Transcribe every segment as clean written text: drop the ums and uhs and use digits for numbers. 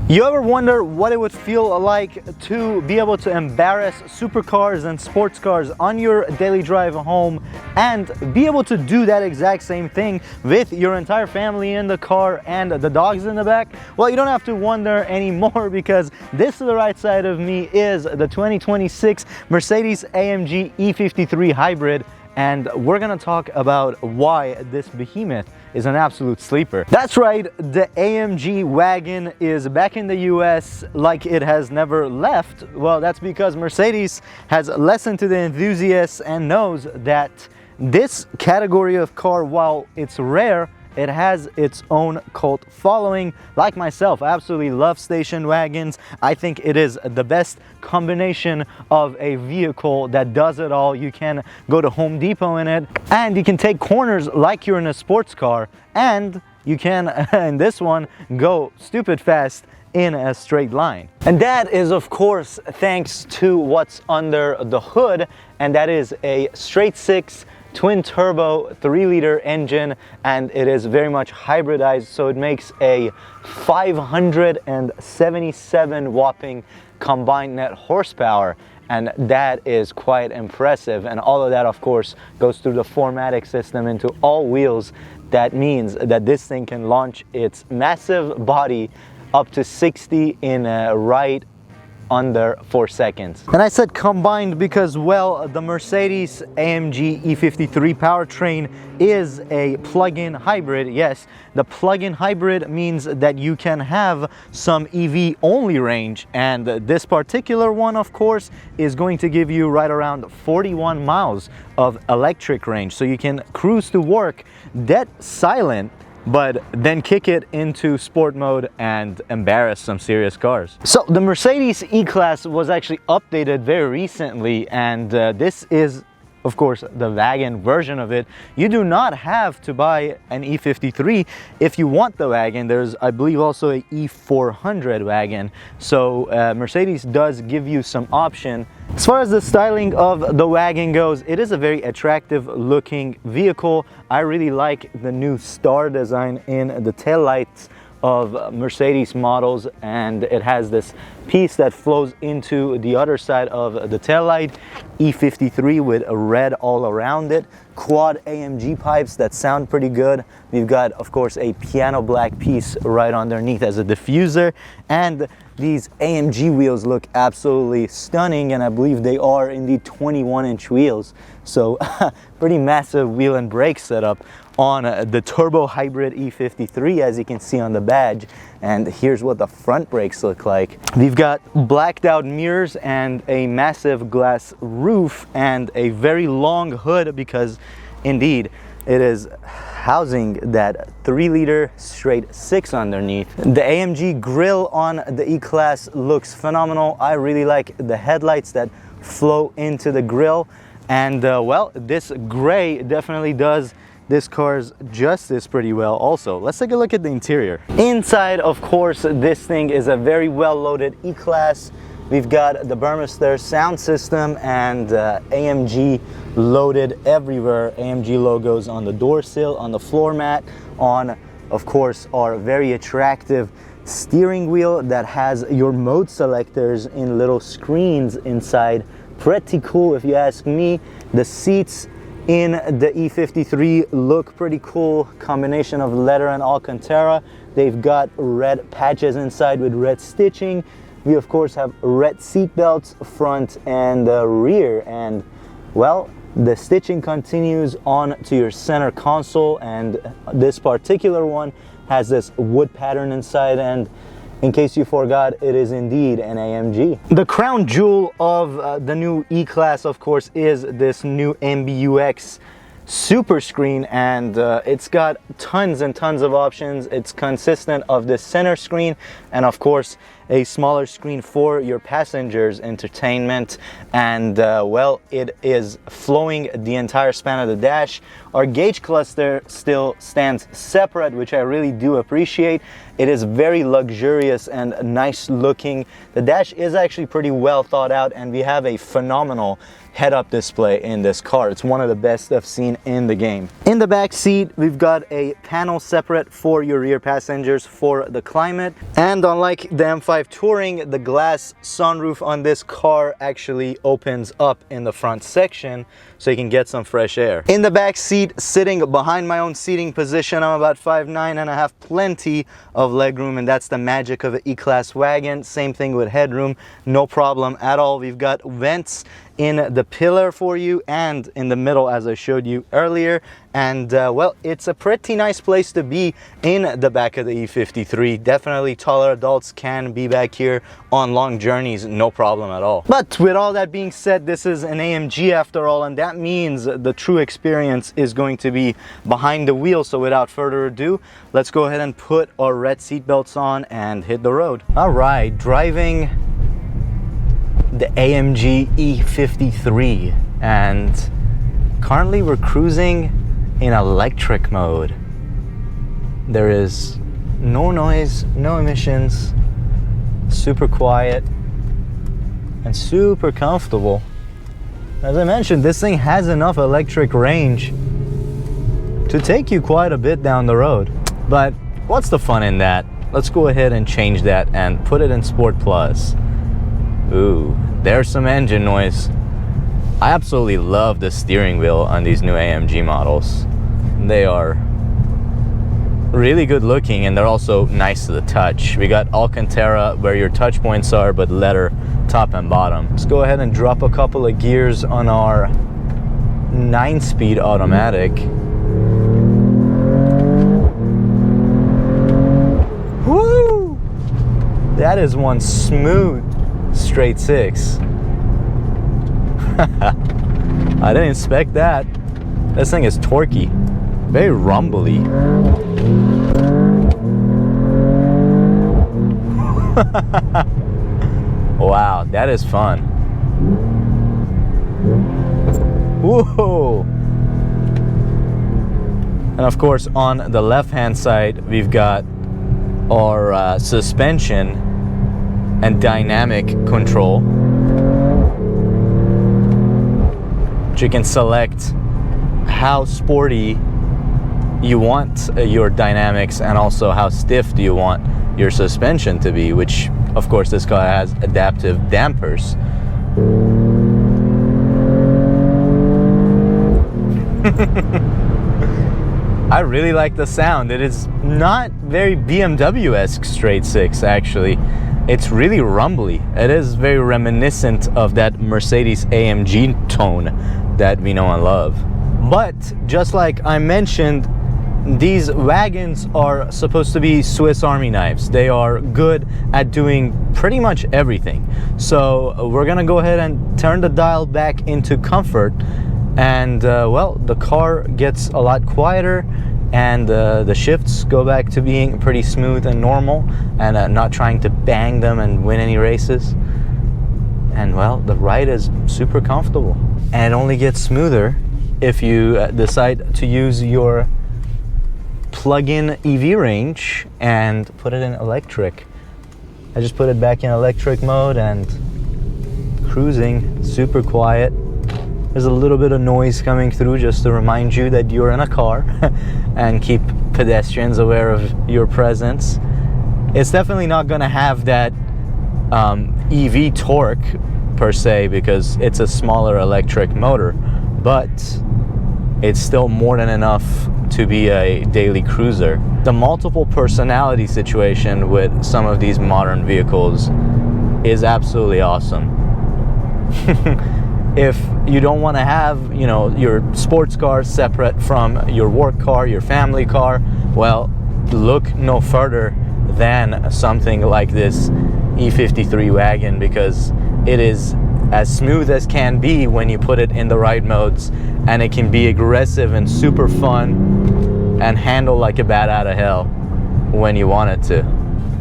You ever wonder what it would feel like to be able to embarrass supercars and sports cars on your daily drive home and be able to do that exact same thing with your entire family in the car and the dogs in the back? Well, you don't have to wonder anymore, because this to the right side of me is the 2026 Mercedes-AMG E53 Hybrid, and we're gonna talk about why this behemoth is an absolute sleeper. That's right, the AMG wagon is back in the US like it has never left. Well, that's because Mercedes has listened to the enthusiasts and knows that this category of car, while it's rare, it has its own cult following. Like myself, I absolutely love station wagons. I think it is the best combination of a vehicle that does it all. You can go to Home Depot in it, and you can take corners like you're in a sports car, and you can, in this one, go stupid fast in a straight line. And that is, of course, thanks to what's under the hood, and that is a straight six twin turbo 3-liter engine, and it is very much hybridized, so it makes a 577 whopping combined net horsepower, and that is quite impressive. And all of that, of course, goes through the 4MATIC system into all wheels. That means that this thing can launch its massive body up to 60 in right under 4 seconds. And I said combined because, well, the Mercedes-AMG E53 powertrain is a plug-in hybrid. Yes, the plug-in hybrid means that you can have some EV only range, and this particular one, of course, is going to give you right around 41 miles of electric range, so you can cruise to work dead silent, but then kick it into sport mode and embarrass some serious cars. So the Mercedes E-Class was actually updated very recently, and this is, of course, the wagon version of it. You do not have to buy an E53 if you want the wagon. There's, I believe, also a E400 wagon. So Mercedes does give you some option. As far as the styling of the wagon goes, it is a very attractive looking vehicle. I really like the new star design in the taillights of Mercedes models, and it has this piece that flows into the other side of the taillight. E53 with a red all around it. Quad AMG pipes that sound pretty good. We've got, of course, a piano black piece right underneath as a diffuser, and these AMG wheels look absolutely stunning, and I believe they are indeed 21-inch wheels. So pretty massive wheel and brake setup on the turbo hybrid E53, as you can see on the badge. And here's what the front brakes look like. We've got blacked out mirrors and a massive glass roof and a very long hood, because indeed it is housing that 3-liter straight six underneath. The AMG grille on the E-Class looks phenomenal. I really like the headlights that flow into the grille, and well, this gray definitely does this car's justice pretty well. Also, let's take a look at the interior. Inside, of course, this thing is a very well loaded E-Class. We've got the Burmester sound system and AMG loaded everywhere. AMG logos on the door sill, on the floor mat, on, of course, our very attractive steering wheel that has your mode selectors in little screens inside. Pretty cool if you ask me. The seats in the E53 look pretty cool. Combination of leather and Alcantara. They've got red patches inside with red stitching. We, of course, have red seat belts front and rear, and well, the stitching continues on to your center console, and this particular one has this wood pattern inside, and in case you forgot, it is indeed an AMG. The crown jewel of the new E-Class, of course, is this new MBUX Superscreen, and it's got tons and tons of options. It's consistent of the center screen, and of course a smaller screen for your passengers' entertainment, and well, it is flowing the entire span of the dash. Our gauge cluster still stands separate, which I really do appreciate. It is very luxurious and nice looking. The dash is actually pretty well thought out, and we have a phenomenal head-up display in this car. It's one of the best I've seen in the game. In the back seat, we've got a panel separate for your rear passengers for the climate. And unlike the M5 Touring, the glass sunroof on this car actually opens up in the front section so you can get some fresh air. In the back seat, sitting behind my own seating position, I'm about 5'9" and I have plenty of legroom, and that's the magic of an E-Class wagon. Same thing with headroom, no problem at all. We've got vents in the pillar for you and in the middle, as I showed you earlier. And well, it's a pretty nice place to be in the back of the E53. Definitely taller adults can be back here on long journeys, no problem at all. But with all that being said, this is an AMG after all, and that means the true experience is going to be behind the wheel. So without further ado, let's go ahead and put our red seat belts on and hit the road. All right, driving the AMG E53, and currently we're cruising in electric mode. There is no noise, no emissions, super quiet and super comfortable. As I mentioned, this thing has enough electric range to take you quite a bit down the road. But what's the fun in that? Let's go ahead and change that and put it in Sport Plus. Ooh, there's some engine noise. I absolutely love the steering wheel on these new AMG models. They are really good looking, and they're also nice to the touch. We got Alcantara where your touch points are, but leather top and bottom. Let's go ahead and drop a couple of gears on our 9-speed automatic. Woo! That is one smooth straight 6. I didn't expect that. This thing is torquey, very rumbly. Wow, that is fun. Whoa! And of course, on the left-hand side, we've got our suspension and dynamic control. You can select how sporty you want your dynamics and also how stiff do you want your suspension to be, which of course this car has adaptive dampers. I really like the sound. It is not very BMW-esque straight 6 actually. It's really rumbly. It is very reminiscent of that Mercedes-AMG tone that we know and love. But just like I mentioned, these wagons are supposed to be Swiss Army knives. They are good at doing pretty much everything. So we're gonna go ahead and turn the dial back into comfort, and well, the car gets a lot quieter, and the shifts go back to being pretty smooth and normal, and not trying to bang them and win any races. And well, the ride is super comfortable, and it only gets smoother if you decide to use your plug-in EV range and put it in electric. I just put it back in electric mode and cruising, super quiet. There's a little bit of noise coming through just to remind you that you're in a car and keep pedestrians aware of your presence. It's definitely not going to have that EV torque per se because it's a smaller electric motor, but it's still more than enough to be a daily cruiser. The multiple personality situation with some of these modern vehicles is absolutely awesome. If you don't want to have, you know, your sports car separate from your work car, your family car, well, look no further than something like this E53 wagon, because it is as smooth as can be when you put it in the right modes, and it can be aggressive and super fun and handle like a bat out of hell when you want it to.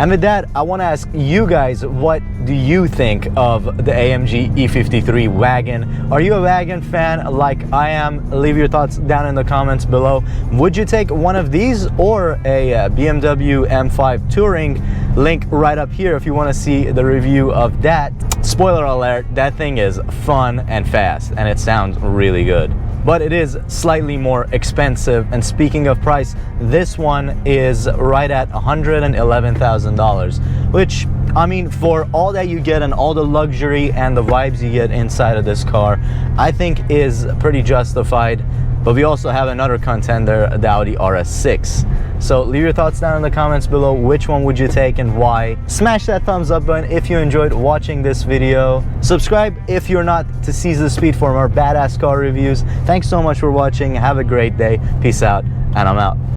And with that, I want to ask you guys, what do you think of the AMG E53 wagon? Are you a wagon fan like I am? Leave your thoughts down in the comments below. Would you take one of these or a BMW M5 Touring? Link right up here if you want to see the review of that. Spoiler alert, that thing is fun and fast, and it sounds really good. But it is slightly more expensive, and speaking of price, this one is right at $111,000, which, I mean, for all that you get and all the luxury and the vibes you get inside of this car, I think is pretty justified. But we also have another contender, the Audi RS6. So leave your thoughts down in the comments below. Which one would you take and why? Smash that thumbs up button if you enjoyed watching this video. Subscribe if you're not, to seize the speed for more badass car reviews. Thanks so much for watching. Have a great day. Peace out, and I'm out.